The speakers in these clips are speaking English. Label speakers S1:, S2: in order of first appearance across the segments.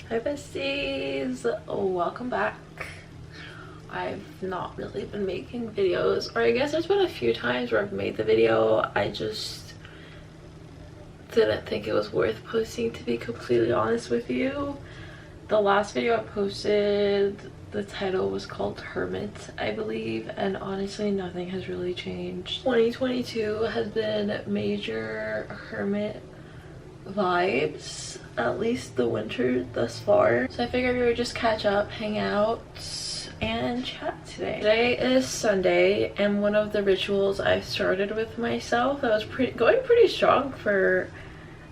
S1: Hi besties, welcome back. I've not really been making videos, or I guess there's been a few times where I've made the video. I just didn't think it was worth posting, to be completely honest with you. The last video I posted, the title was called Hermit, I believe, and honestly nothing has really changed. 2022 has been major hermit vibes, at least the winter thus far. So I figured we would just catch up, hang out, and chat today. Today is Sunday, and one of the rituals I've started with myself that was going pretty strong for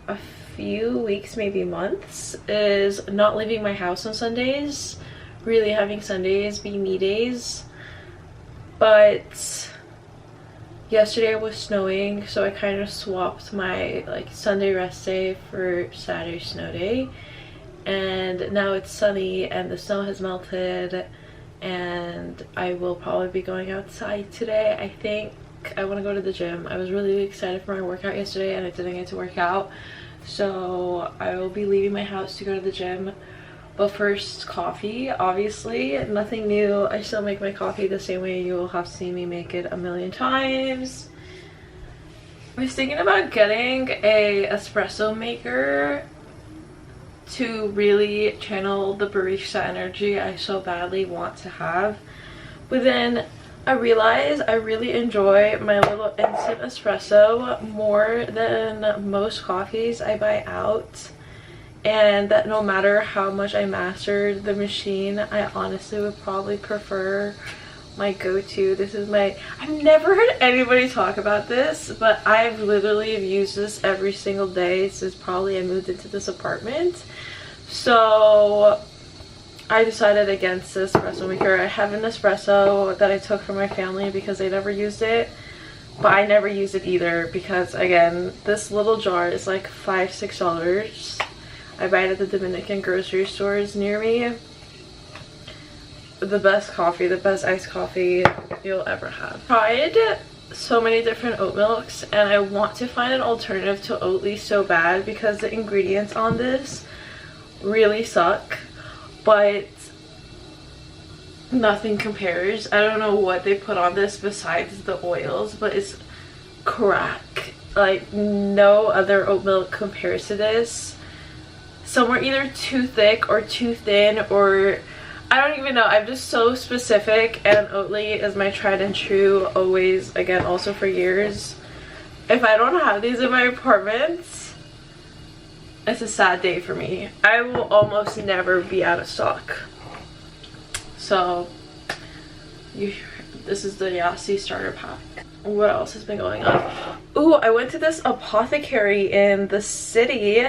S1: a few weeks, maybe months, is not leaving my house on Sundays. Really having Sundays be me days. But yesterday it was snowing, so I kind of swapped my Sunday rest day for Saturday snow day, and now it's sunny and the snow has melted, and I will probably be going outside today. I think I want to go to the gym. I was really excited for my workout yesterday and I didn't get to work out, so I will be leaving my house to go to the gym. But first, coffee. Obviously nothing new. I still make my coffee the same way you will have seen me make it a million times. I was thinking about getting a espresso maker to really channel the barista energy I so badly want to have, but then I realized I really enjoy my little instant espresso more than most coffees I buy out, and that no matter how much I mastered the machine, I honestly would probably prefer my go-to. This is my, I've never heard anybody talk about this, but I've literally used this every single day since probably I moved into this apartment. So I decided against this espresso maker. I have an espresso that I took from my family because they never used it, but I never used it either because, again, this little jar is like $5-6. I buy it at the Dominican grocery stores near me. The best coffee, the best iced coffee you'll ever have. Tried so many different oat milks, and I want to find an alternative to Oatly so bad because the ingredients on this really suck, but nothing compares. I don't know what they put on this besides the oils, but it's crack. Like, no other oat milk compares to this. Some are either too thick or too thin, or I don't even know. I'm just so specific, and Oatly is my tried and true, always, again, also for years. If I don't have these in my apartment, it's a sad day for me. I will almost never be out of stock. So this is the Yasi starter pack. What else has been going on? Ooh, I went to this apothecary in the city.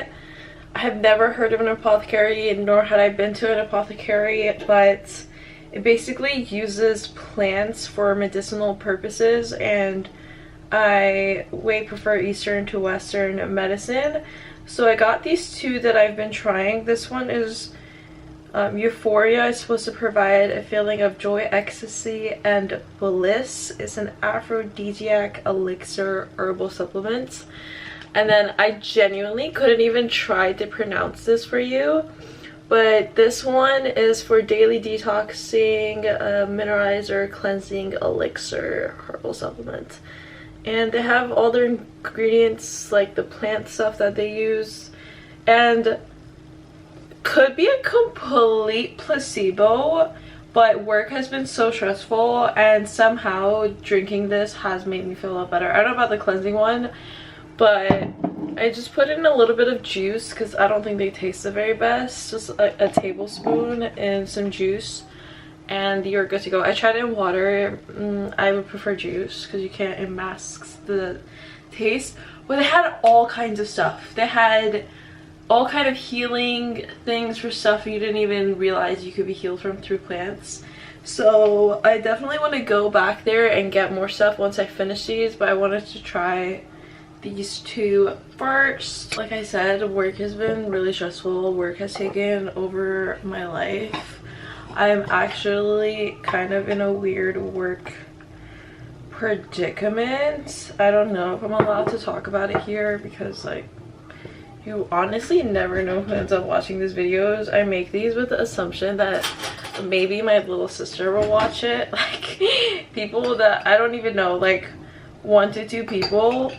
S1: I have never heard of an apothecary, nor had I been to an apothecary, but it basically uses plants for medicinal purposes, and I way prefer Eastern to Western medicine. So I got these two that I've been trying. This one is Euphoria. It's supposed to provide a feeling of joy, ecstasy, and bliss. It's an aphrodisiac elixir herbal supplement. And then I genuinely couldn't even try to pronounce this for you, but this one is for daily detoxing, mineralizer, cleansing elixir herbal supplement. And they have all their ingredients, like the plant stuff that they use, and could be a complete placebo, but work has been so stressful, and somehow drinking this has made me feel a lot better. I don't know about the cleansing one, but I just put in a little bit of juice because I don't think they taste the very best. Just a tablespoon and some juice, and you're good to go. I tried it in water. I would prefer juice because you can't, it masks the taste. But they had all kinds of stuff. They had all kind of healing things for stuff you didn't even realize you could be healed from through plants. So I definitely want to go back there and get more stuff once I finish these, but I wanted to try these two first. Like I said, work has been really stressful. Work has taken over my life. I'm actually kind of in a weird work predicament. I don't know if I'm allowed to talk about it here because, like, You honestly never know who ends up watching these videos. I make these with the assumption that maybe my little sister will watch it. Like, people that I don't even know, like 1 to 2 people.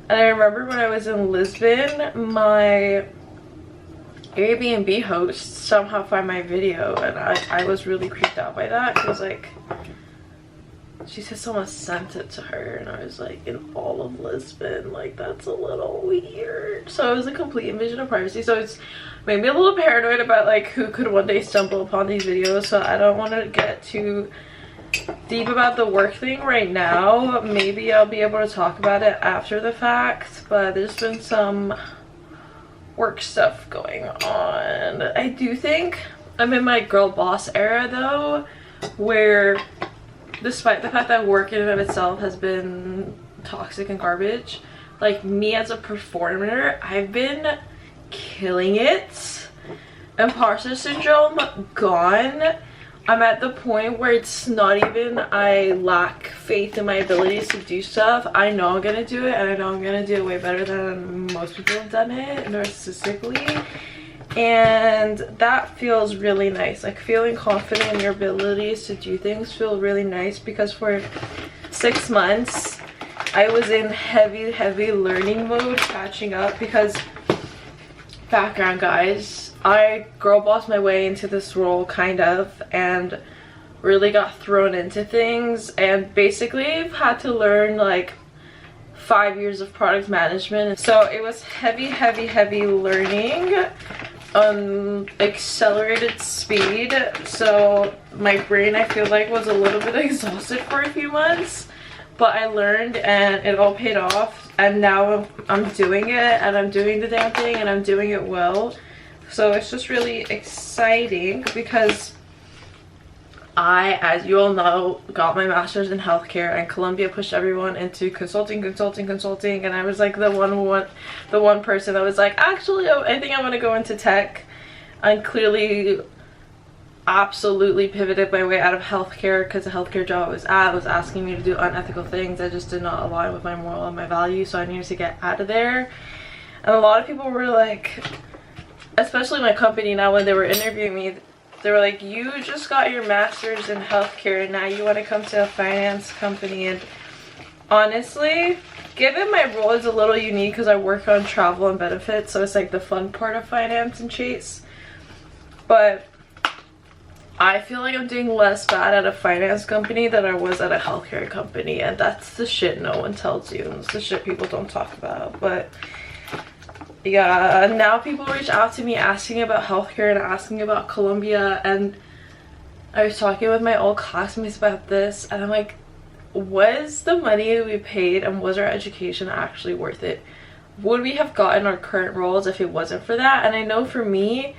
S1: And I remember when I was in Lisbon, my Airbnb host somehow found my video, and I was really creeped out by that, because like she said someone sent it to her, and I was like, in all of Lisbon, like that's a little weird. So it was a complete invasion of privacy. So it's made me a little paranoid about like who could one day stumble upon these videos. So I don't want to get too deep about the work thing right now. Maybe I'll be able to talk about it after the fact, but there's been some work stuff going on. I do think I'm in my girl boss era though, where despite the fact that work in and of itself has been toxic and garbage, like me as a performer, I've been killing it. Imposter syndrome gone. I'm at the point where it's not even I lack faith in my abilities to do stuff. I know I'm gonna do it, and I know I'm gonna do it way better than most people have done it narcissistically, and that feels really nice. Like, feeling confident in your abilities to do things feel really nice, because for 6 months I was in heavy learning mode, catching up, because background, guys, I girl bossed my way into this role kind of, and really got thrown into things, and basically I've had to learn like 5 years of product management. So it was heavy learning on accelerated speed. So my brain, I feel like, was a little bit exhausted for a few months, but I learned and it all paid off, and now I'm doing it, and I'm doing the damn thing, and I'm doing it well. So it's just really exciting, because I, as you all know, got my master's in healthcare, and Columbia pushed everyone into consulting, and I was like the one person that was like, actually, I think I want to go into tech. I clearly absolutely pivoted my way out of healthcare, because the healthcare job I was at was asking me to do unethical things that just did not align with my moral and my values, so I needed to get out of there. And a lot of people were like, especially my company now, when they were interviewing me, they were like, you just got your master's in healthcare and now you want to come to a finance company. And honestly, given my role is a little unique because I work on travel and benefits, so it's like the fun part of finance and Chase, but I feel like I'm doing less bad at a finance company than I was at a healthcare company, and that's the shit no one tells you, and it's the shit people don't talk about. But yeah, now people reach out to me asking about healthcare and asking about Columbia, and I was talking with my old classmates about this, and I'm like, was the money we paid and was our education actually worth it? Would we have gotten our current roles if it wasn't for that? And I know for me,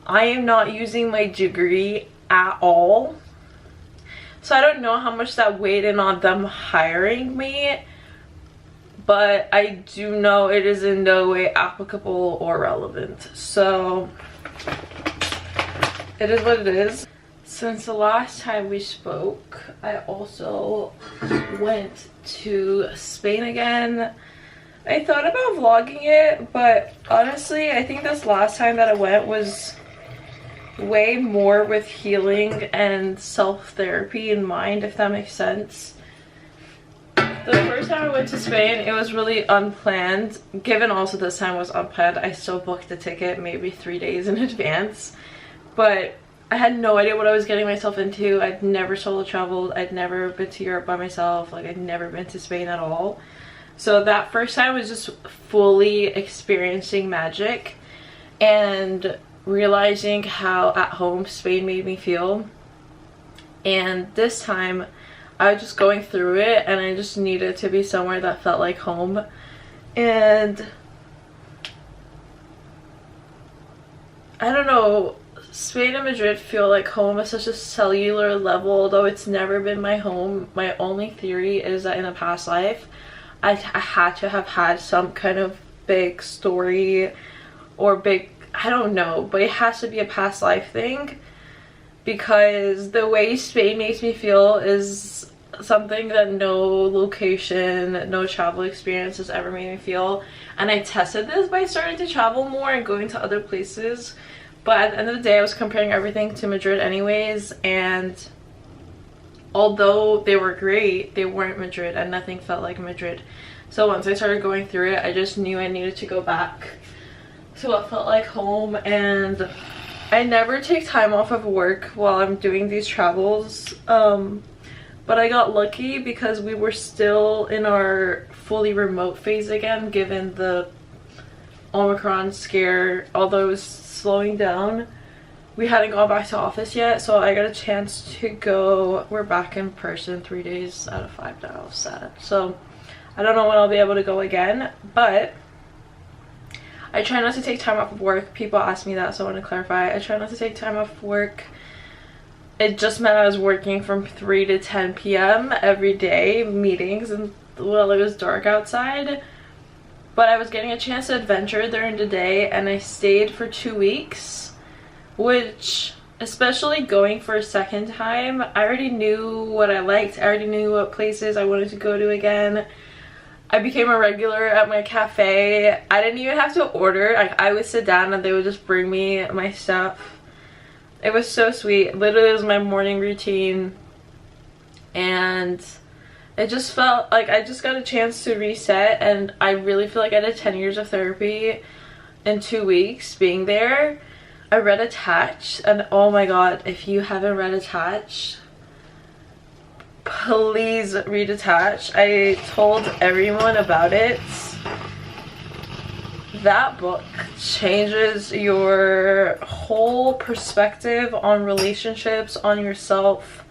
S1: I am not using my degree at all, so I don't know how much that weighed in on them hiring me, but I do know it is in no way applicable or relevant. So it is what it is. Since the last time we spoke, I also went to Spain again. I thought about vlogging it, but honestly, I think this last time that I went was way more with healing and self-therapy in mind, if that makes sense. The first time I went to Spain, it was really unplanned. Given also this time was unplanned, I still booked the ticket maybe 3 days in advance. But I had no idea what I was getting myself into. I'd never solo traveled. I'd never been to Europe by myself. Like, I'd never been to Spain at all. So that first time was just fully experiencing magic and realizing how at home Spain made me feel. And this time I was just going through it, and I just needed to be somewhere that felt like home. And I don't know, Spain and Madrid feel like home at such a cellular level, although it's never been my home. My only theory is that in a past life I had to have had some kind of big story or big, I don't know, but it has to be a past life thing, because the way Spain makes me feel is something that no location, no travel experience has ever made me feel. And I tested this by starting to travel more and going to other places. But at the end of the day, I was comparing everything to Madrid anyways. And although they were great, they weren't Madrid, and nothing felt like Madrid. So once I started going through it, I just knew I needed to go back to what felt like home. And I never take time off of work while I'm doing these travels. But I got lucky because we were still in our fully remote phase again, given the Omicron scare. Although it was slowing down, we hadn't gone back to office yet, so I got a chance to go. We're back in person 3 days out of 5 now. Sad. So I don't know when I'll be able to go again, but I try not to take time off of work. People ask me that, so I want to clarify. I try not to take time off of work. It just meant I was working from 3 to 10 p.m. every day, meetings, and well, it was dark outside. But I was getting a chance to adventure during the day, and I stayed for 2 weeks, which, especially going for a second time, I already knew what I liked. I already knew what places I wanted to go to again. I became a regular at my cafe. I didn't even have to order. Like, I would sit down and they would just bring me my stuff. It was so sweet. Literally, it was my morning routine. And it just felt like I just got a chance to reset. And I really feel like I did 10 years of therapy in 2 weeks being there. I read Attached, and oh my god, if you haven't read Attached, please read Attached. I told everyone about it. That book changes your whole perspective on relationships, on yourself,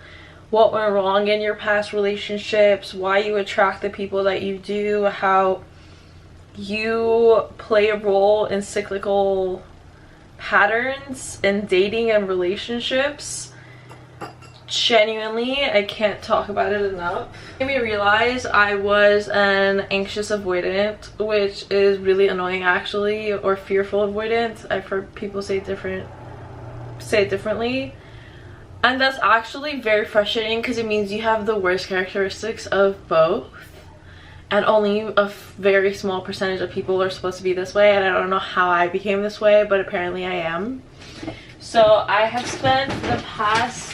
S1: what went wrong in your past relationships, why you attract the people that you do, how you play a role in cyclical patterns in dating and relationships. Genuinely, I can't talk about it enough. It made me realize I was an anxious avoidant, which is really annoying actually, or fearful avoidant. I've heard people say it differently. And that's actually very frustrating because it means you have the worst characteristics of both. And only a very small percentage of people are supposed to be this way, and I don't know how I became this way, but apparently I am. So I have spent the past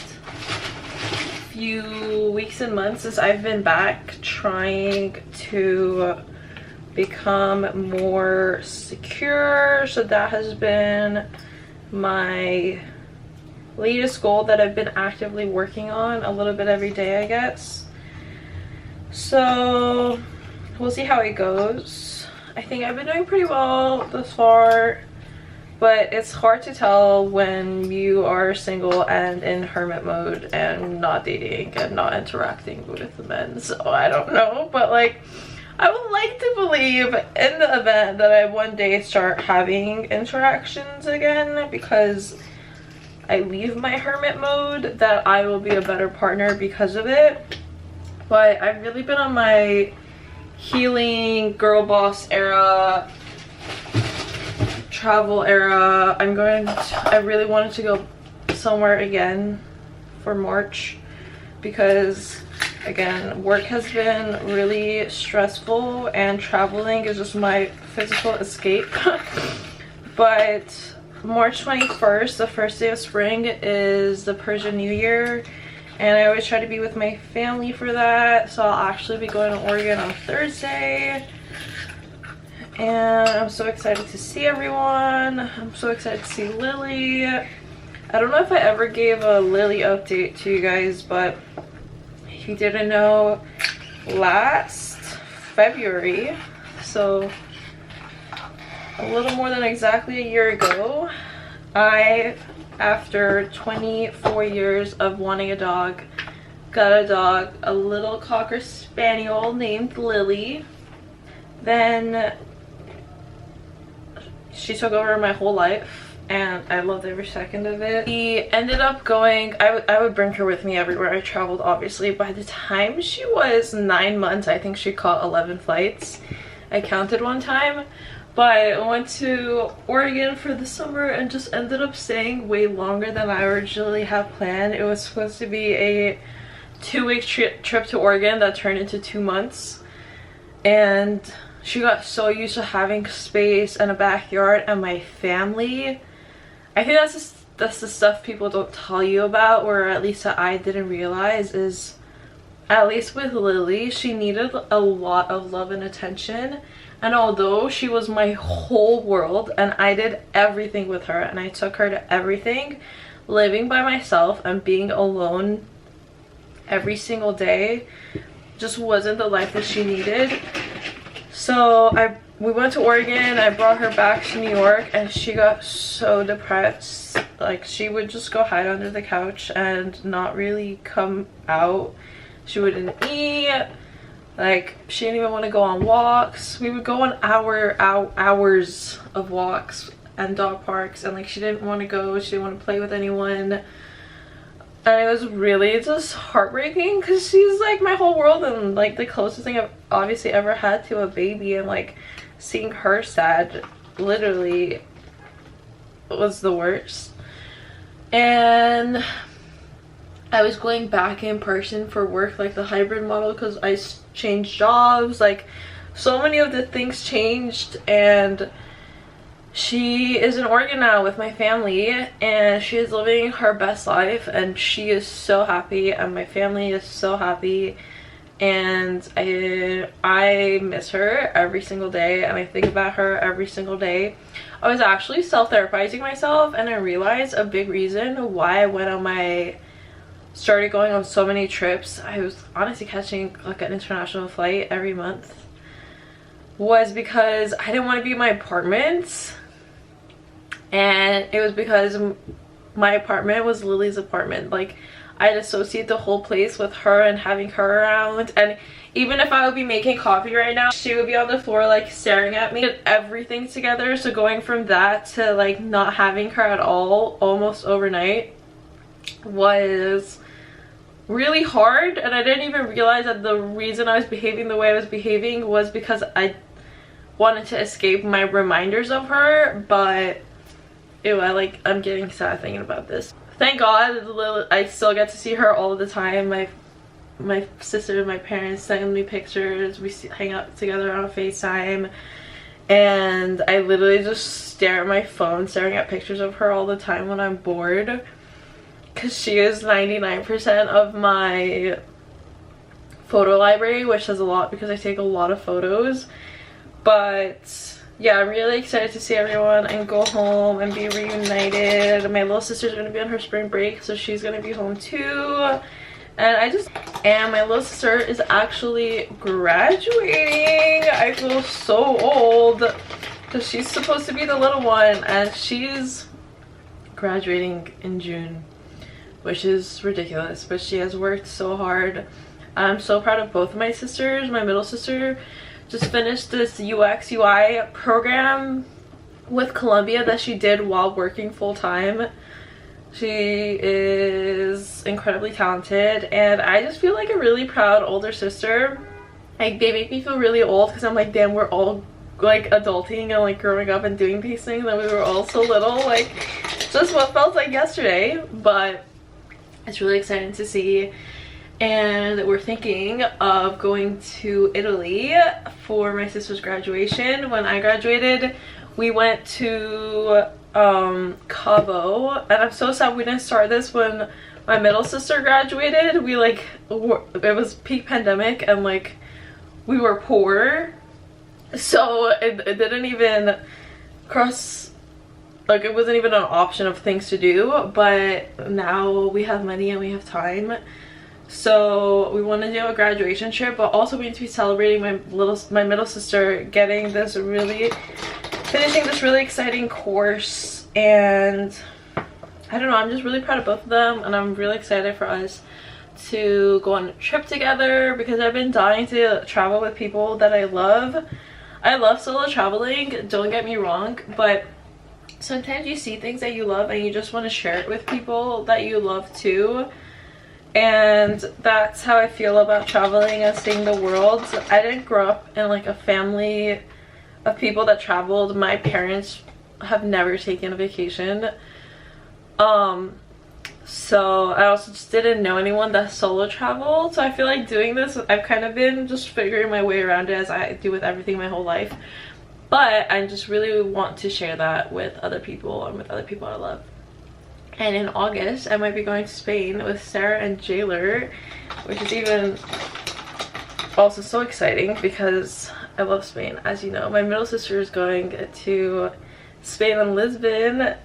S1: few weeks and months since I've been back trying to become more secure. So that has been my latest goal that I've been actively working on a little bit every day, I guess. So we'll see how it goes. I think I've been doing pretty well thus far, but it's hard to tell when you are single and in hermit mode and not dating and not interacting with men. So I don't know, but like, I would like to believe in the event that I one day start having interactions again, because I leave my hermit mode, that I will be a better partner because of it. But I've really been on my healing girl boss era, travel era. I really wanted to go somewhere again for March because, again, work has been really stressful and traveling is just my physical escape. But March 21st, the first day of spring, is the Persian New Year, and I always try to be with my family for that. So I'll actually be going to Oregon on Thursday, and I'm so excited to see everyone. I'm so excited to see Lily. I don't know if I ever gave a Lily update to you guys, but if you didn't know, last February, so a little more than exactly a year ago, I, after 24 years of wanting a dog, got a dog, a little Cocker Spaniel named Lily. Then she took over my whole life, and I loved every second of it. We ended up going, I would bring her with me everywhere I traveled, obviously. By the time she was 9 months, I think she caught 11 flights. I counted one time. But I went to Oregon for the summer and just ended up staying way longer than I originally had planned. It was supposed to be a 2-week trip to Oregon that turned into 2 months, and she got so used to having space and a backyard and my family. I think that's the stuff people don't tell you about, or at least that I didn't realize, is at least with Lily, she needed a lot of love and attention. And although she was my whole world and I did everything with her and I took her to everything, living by myself and being alone every single day just wasn't the life that she needed. So we went to Oregon, I brought her back to New York, and she got so depressed. Like, she would just go hide under the couch and not really come out. She wouldn't eat. Like, she didn't even want to go on walks. We would go on hours of walks and dog parks, and like, she didn't want to go. She didn't want to play with anyone. And it was really just heartbreaking because she's like my whole world and like the closest thing I've obviously ever had to a baby, and like seeing her sad literally was the worst. And I was going back in person for work, like the hybrid model, because I changed jobs. Like, so many of the things changed, and she is in Oregon now with my family, and she is living her best life, and she is so happy, and my family is so happy, and I miss her every single day, and I think about her every single day. I was actually self-therapizing myself, and I realized a big reason why I started going on so many trips. I was honestly catching like an international flight every month, was because I didn't want to be in my apartment. And it was because my apartment was Lily's apartment. Like, I'd associate the whole place with her and having her around. And even if I would be making coffee right now, she would be on the floor like staring at me. Everything together. So going from that to like not having her at all almost overnight was really hard. And I didn't even realize that the reason I was behaving the way I was behaving was because I wanted to escape my reminders of her. But ew, I'm getting sad thinking about this. Thank God I still get to see her all the time. My sister and my parents send me pictures. We hang out together on FaceTime, and I literally just stare at my phone staring at pictures of her all the time when I'm bored, because she is 99% of my photo library, which says a lot because I take a lot of photos. But yeah, I'm really excited to see everyone and go home and be reunited. My little sister's gonna be on her spring break, so she's gonna be home too. And my little sister is actually graduating. I feel so old because she's supposed to be the little one, and she's graduating in June, which is ridiculous, but she has worked so hard. I'm so proud of both of my sisters. My middle sister just finished this UX UI program with Columbia that she did while working full-time. She is incredibly talented, and I just feel like a really proud older sister. Like, they make me feel really old because I'm like, damn, we're all like adulting and like growing up and doing these things, and we were all so little. Like, just what felt like yesterday, but it's really exciting to see. And we're thinking of going to Italy for my sister's graduation. When I graduated, we went to Cabo, and I'm so sad we didn't start this when my middle sister graduated. It was peak pandemic, and like, we were poor, so it didn't even cross, like, it wasn't even an option of things to do. But now we have money and we have time, so we want to do a graduation trip, but also we need to be celebrating my middle sister finishing this really exciting course. And I don't know, I'm just really proud of both of them, and I'm really excited for us to go on a trip together because I've been dying to travel with people that I love. I love solo traveling, don't get me wrong, but sometimes you see things that you love and you just want to share it with people that you love too. And that's how I feel about traveling and seeing the world. I didn't grow up in like a family of people that traveled. My parents have never taken a vacation. So I also just didn't know anyone that solo traveled, so I feel like doing this, I've kind of been just figuring my way around it as I do with everything my whole life. But I just really want to share that with other people and with other people I love. And in August, I might be going to Spain with Sarah and Jailer, which is even also so exciting because I love Spain. As you know, my middle sister is going to Spain and Lisbon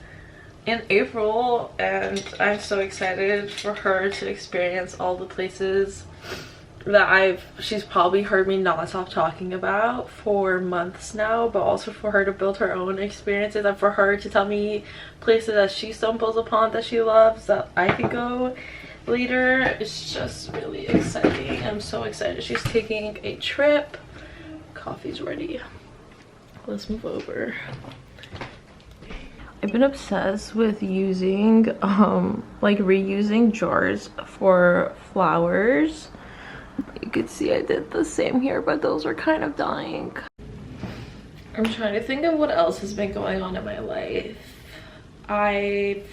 S1: in April, and I'm so excited for her to experience all the places that she's probably heard me not stop talking about for months now, but also for her to build her own experiences and for her to tell me places that she stumbles upon that she loves that I could go later. It's just really exciting. I'm so excited. She's taking a trip. Coffee's ready. Let's move over. I've been obsessed with using like reusing jars for flowers. You can see I did the same here, but those are kind of dying. I'm trying to think of what else has been going on in my life. I've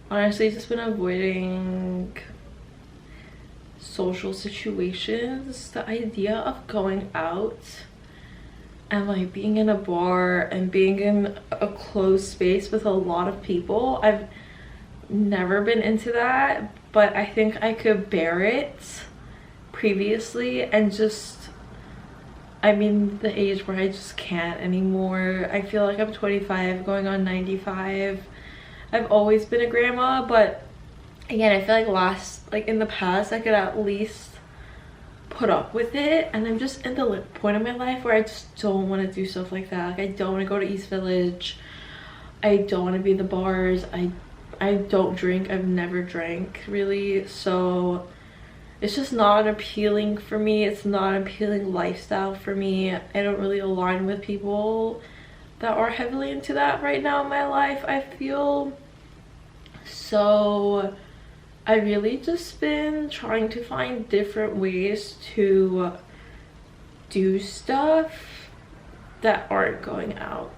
S1: honestly just been avoiding social situations. The idea of going out and like being in a bar and being in a closed space with a lot of people, I've never been into that, but I think I could bear it previously, and just, I mean, the age where I just can't anymore. I feel like I'm 25 going on 95. I've always been a grandma, but again, I feel like in the past I could at least put up with it, and I'm just in the point of my life where I just don't want to do stuff like that. Like, I don't want to go to East Village. I don't want to be in the bars. I don't drink. I've never drank really, so it's just not appealing for me. It's not an appealing lifestyle for me. I don't really align with people that are heavily into that right now in my life, I feel. So I really just been trying to find different ways to do stuff that aren't going out.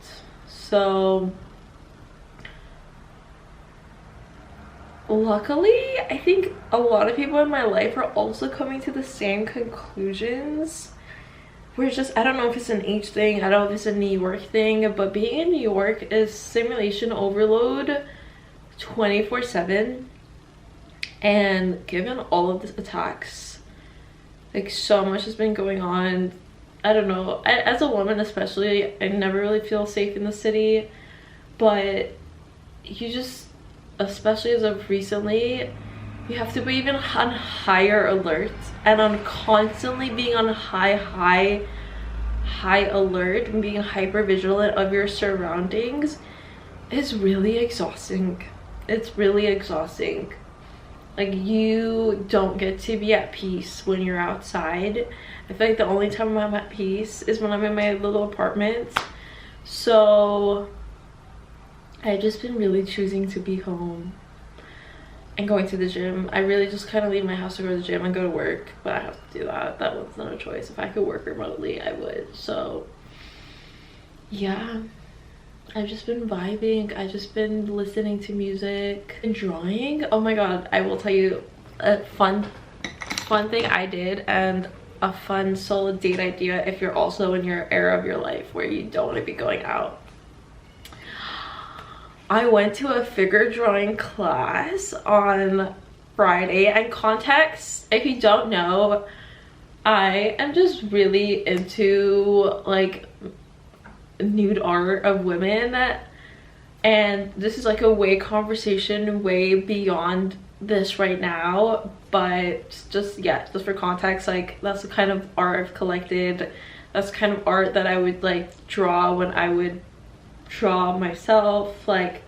S1: So luckily, I think a lot of people in my life are also coming to the same conclusions. We're just, I don't know if it's an age thing, I don't know if it's a New York thing, but being in New York is simulation overload 24/7. And given all of the attacks, like, so much has been going on. I don't know, as a woman especially, I never really feel safe in the city, but you just, especially as of recently, you have to be even on higher alert, and on constantly being on high alert and being hyper vigilant of your surroundings is really exhausting. It's really exhausting. Like, you don't get to be at peace when you're outside. I feel like the only time I'm at peace is when I'm in my little apartment. So I've just been really choosing to be home and going to the gym. I really just kind of leave my house to go to the gym and go to work, but I have to do that. That was not a choice. If I could work remotely, I would. So yeah, I've just been vibing. I've just been listening to music and drawing. Oh my god, I will tell you a fun thing I did, and a fun solo date idea if you're also in your era of your life where you don't want to be going out. I went to a figure drawing class on Friday, and context, if you don't know, I am just really into like nude art of women, and this is like a conversation way beyond this right now, but just, yeah, just for context, like, that's the kind of art I've collected. That's the kind of art that I would like draw when I would draw myself. Like,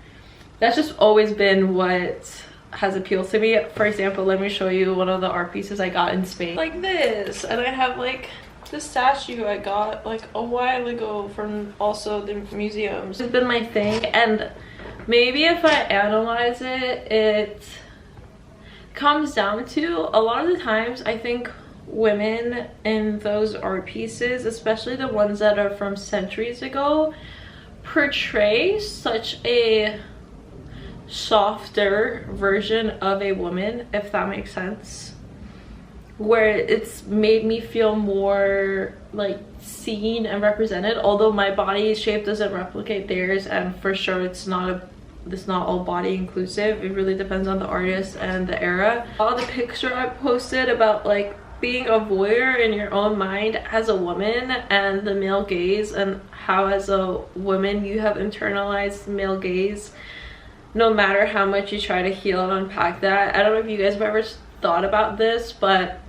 S1: that's just always been what has appealed to me. For example, let me show you one of the art pieces I got in Spain, like this. And I have like this statue I got like a while ago from also the museums. It's been my thing, and maybe if I analyze it, it comes down to, a lot of the times I think women in those art pieces, especially the ones that are from centuries ago, portray such a softer version of a woman, if that makes sense, where it's made me feel more like seen and represented, although my body shape doesn't replicate theirs, and for sure it's not all body inclusive. It really depends on the artist and the era. All the picture I posted about like being a voyeur in your own mind as a woman and the male gaze, and how as a woman you have internalized male gaze no matter how much you try to heal and unpack that. I don't know if you guys have ever thought about this, but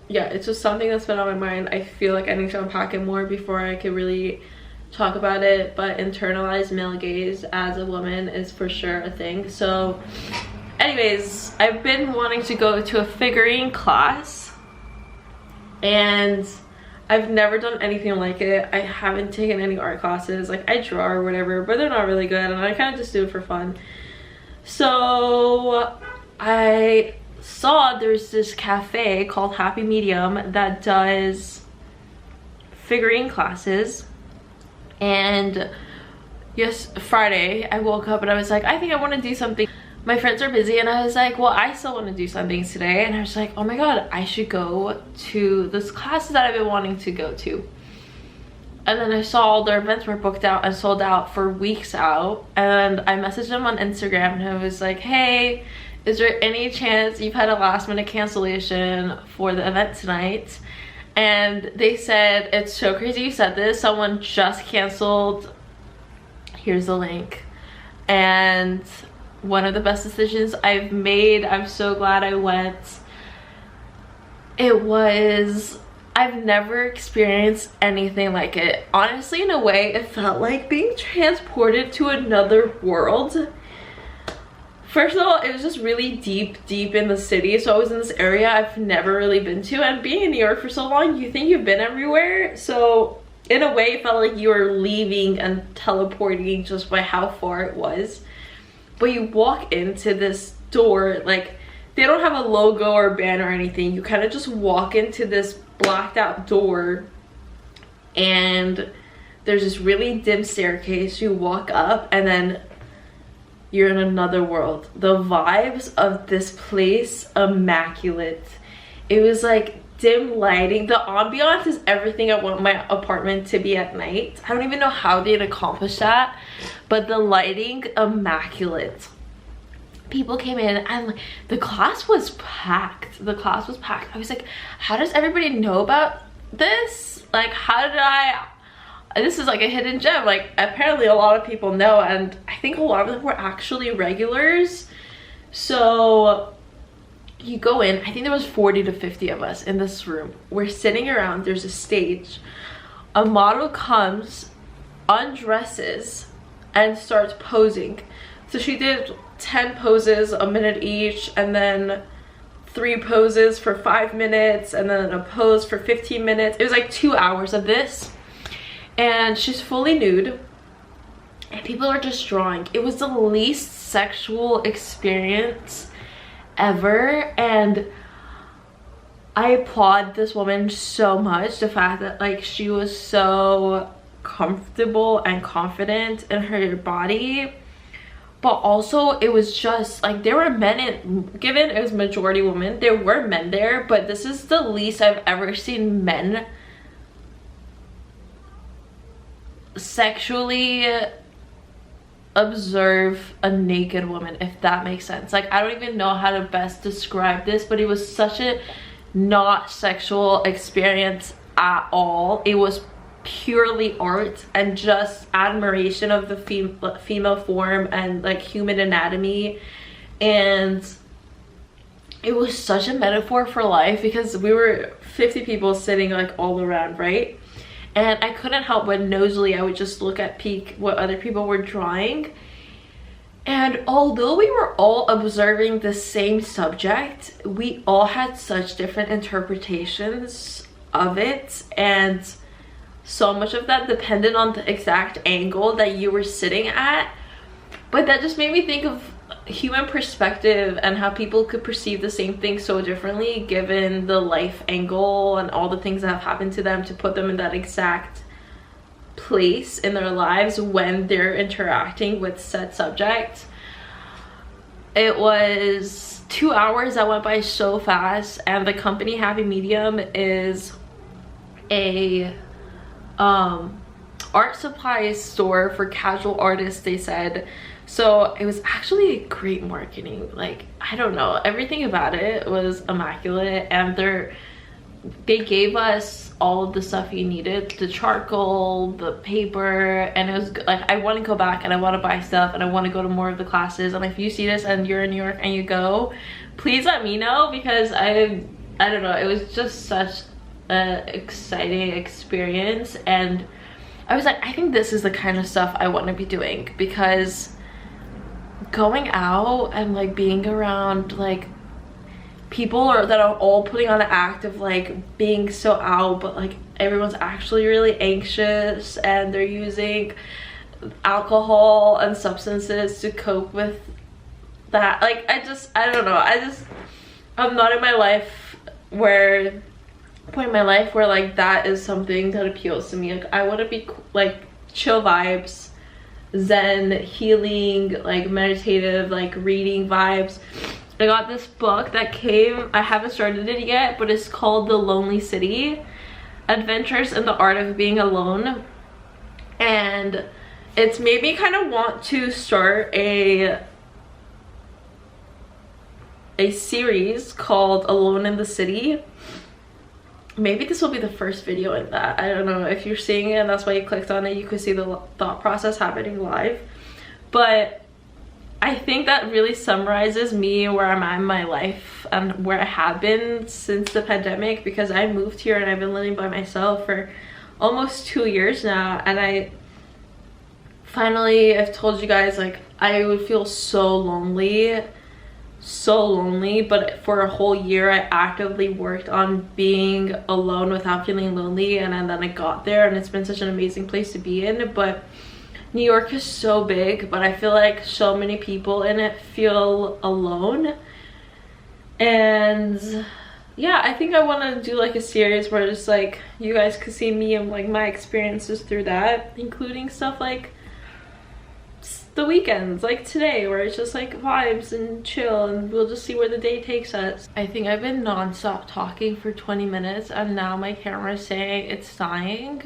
S1: yeah, it's just something that's been on my mind. I feel like I need to unpack it more before I could really talk about it, but internalized male gaze as a woman is for sure a thing. So anyways, I've been wanting to go to a figurine class and I've never done anything like it. I haven't taken any art classes. Like, I draw or whatever, but they're not really good and I kind of just do it for fun. So I saw there's this cafe called Happy Medium that does figurine classes. And yes, Friday I woke up and I was like, I think I want to do something. My friends are busy and I was like, well, I still want to do something today. And I was like, oh my god, I should go to this class that I've been wanting to go to. And then I saw all their events were booked out and sold out for weeks out, and I messaged them on Instagram and I was like, hey, is there any chance you've had a last minute cancellation for the event tonight? And they said, it's so crazy you said this, someone just canceled, here's the link. And one of the best decisions I've made. I'm so glad I went. I've never experienced anything like it. Honestly, in a way, it felt like being transported to another world. First of all, it was just really deep in the city. So I was in this area I've never really been to, and being in New York for so long, you think you've been everywhere. So in a way, it felt like you were leaving and teleporting just by how far it was. But you walk into this door, like, they don't have a logo or banner or anything. You kind of just walk into this blacked out door and there's this really dim staircase. You walk up and then you're in another world. The vibes of this place, immaculate. It was like dim lighting. The ambiance is everything I want my apartment to be at night. I don't even know how they'd accomplish that, but the lighting, immaculate. People came in and the class was packed. The class was packed. I was like, how does everybody know about this? Like, how did this is like a hidden gem. Like, apparently a lot of people know, and I think a lot of them were actually regulars. So you go in, I think there was 40 to 50 of us in this room. We're sitting around, there's a stage. A model comes, undresses, and starts posing. So she did 10 poses, a minute each, and then 3 poses for 5 minutes, and then a pose for 15 minutes. It was like 2 hours of this. And she's fully nude. And people are just drawing. It was the least sexual experience ever. And I applaud this woman so much. The fact that, like, she was so comfortable and confident in her body. But also, it was just like, there were men given it was majority women, there were men there, but this is the least I've ever seen men sexually observe a naked woman, if that makes sense. Like, I don't even know how to best describe this, but it was such a not sexual experience at all. It was purely art and just admiration of the female form and like human anatomy. And it was such a metaphor for life, because we were 50 people sitting like all around, right? And I couldn't help but nosily, I would just look at peek what other people were drawing. And although we were all observing the same subject, we all had such different interpretations of it, and so much of that depended on the exact angle that you were sitting at. But that just made me think of human perspective and how people could perceive the same thing so differently given the life angle and all the things that have happened to them to put them in that exact place in their lives when they're interacting with said subject. It was 2 hours that went by so fast, and the company Happy Medium is a art supplies store for casual artists, they said. So it was actually great marketing. Like, I don't know, everything about it was immaculate, and they gave us all of the stuff you needed, the charcoal, the paper, and it was like, I want to go back and I want to buy stuff and I want to go to more of the classes. And if you see this and you're in New York and you go, please let me know, because I don't know, it was just such an exciting experience. And I was like, I think this is the kind of stuff I want to be doing, because going out and like being around like people that are all putting on an act of like being so out, but like everyone's actually really anxious and they're using alcohol and substances to cope with that. Like, I don't know, I'm not in my life where point in my life where like that is something that appeals to me. Like, I want to be like chill vibes, zen, healing, like meditative, like reading vibes. I got this book that came, I haven't started it yet, but it's called The Lonely City: Adventures in the Art of Being Alone. And it's made me kind of want to start a series called Alone in the City. Maybe this will be the first video in that. I don't know if you're seeing it and that's why you clicked on it. You could see the thought process happening live. But I think that really summarizes me, where I'm at in my life and where I have been since the pandemic, because I moved here and I've been living by myself for almost 2 years now. And I've told you guys, like, I would feel so lonely, but for a whole year I actively worked on being alone without feeling lonely, and then I got there and it's been such an amazing place to be in. But New York is so big, but I feel like so many people in it feel alone. And yeah, I think I want to do like a series where just like you guys could see me and like my experiences through that, including stuff like the weekends, like today, where it's just like vibes and chill, and we'll just see where the day takes us. I think I've been non-stop talking for 20 minutes and now my camera is saying it's dying.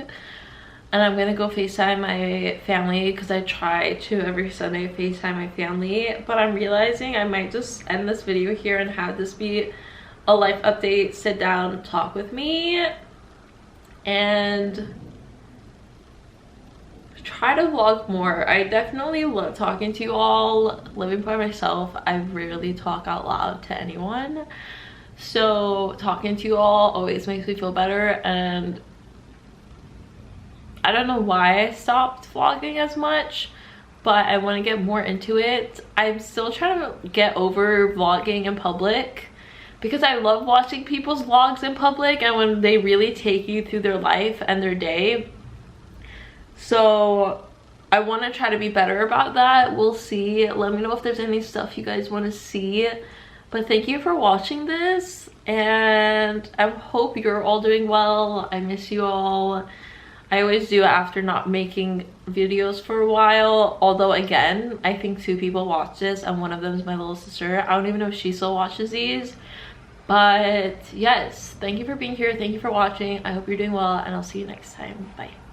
S1: And I'm gonna go FaceTime my family, because I try to every Sunday FaceTime my family. But I'm realizing I might just end this video here and have this be a life update, sit down, talk with me, and try to vlog more. I definitely love talking to you all. Living by myself, I rarely talk out loud to anyone. So talking to you all always makes me feel better, and I don't know why I stopped vlogging as much, but I want to get more into it. I'm still trying to get over vlogging in public, because I love watching people's vlogs in public and when they really take you through their life and their day. So I want to try to be better about that. We'll see. Let me know if there's any stuff you guys want to see. But thank you for watching this, and I hope you're all doing well. I miss you all. I always do after not making videos for a while. Although, again, I think 2 people watch this, and one of them is my little sister. I don't even know if she still watches these. But yes, thank you for being here. Thank you for watching. I hope you're doing well, and I'll see you next time. Bye.